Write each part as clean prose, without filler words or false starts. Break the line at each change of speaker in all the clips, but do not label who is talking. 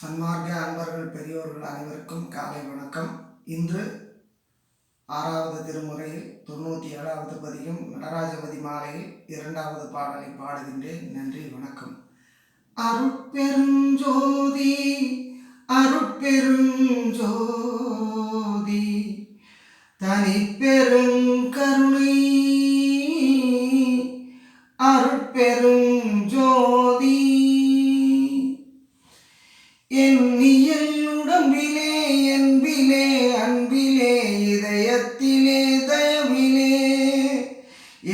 சன்மார்க்க அன்பர்கள் பெரியோர்கள் அனைவருக்கும் காலை வணக்கம். இன்று 6வது திருமுறையில் 97வது பதிகம் நடராஜபதி மாலையில் 2வது பாடலை பாடுகின்றேன். நன்றி, வணக்கம். அருட்பெருஞ்சோதி அருட்பெருஞ்சோதி தனிப்பெருங்கருணை அருட்பெருஞ்சோதி எண்ணியல் உடம்பிலே என்பிலே அன்பிலே இதயத்திலே தயவிலே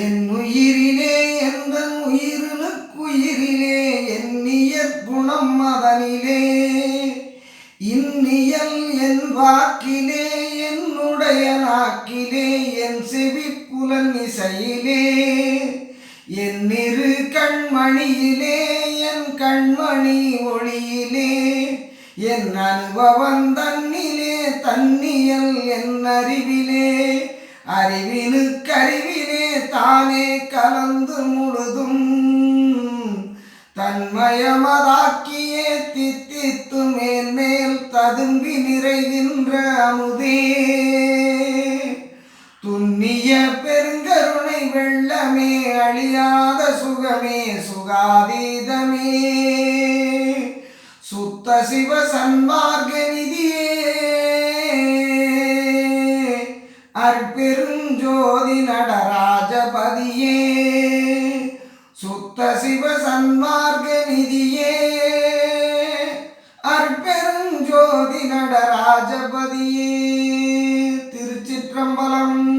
என் உயிரிலே எந்த உயிரினுக்குயிரிலே எண்ணிய குணம் அதனிலே இன்னியல் என் வாக்கிலே என்னுடைய நாக்கிலே என் செவிப்புலன் இசையிலே என்னிரு கண்மணியிலே என் கண்மணி ஒளியிலே என் அனுபவம் தன்னிலே தன்னியல் என் அறிவிலே அறிவினுக்கறிவிலே தானே கலந்து முழுதும் தன்மயமதாக்கியே தித்தித்து மேல் மேல் ததும்பி நிறைகின்ற அமுதே துன்னிய பெருங்கருணை வெள்ளமே அழியாத சுகமே சுகாதீதமே சுத்த சிவ சன்மார்க்க நிதியே அற்பெருஞ்சோதி நடராஜபதியே சுத்த சிவ சன்மார்க்க நிதியே அற்பெருஞ்சோதி நடராஜபதியே. திருச்சிற்றம்பலம்.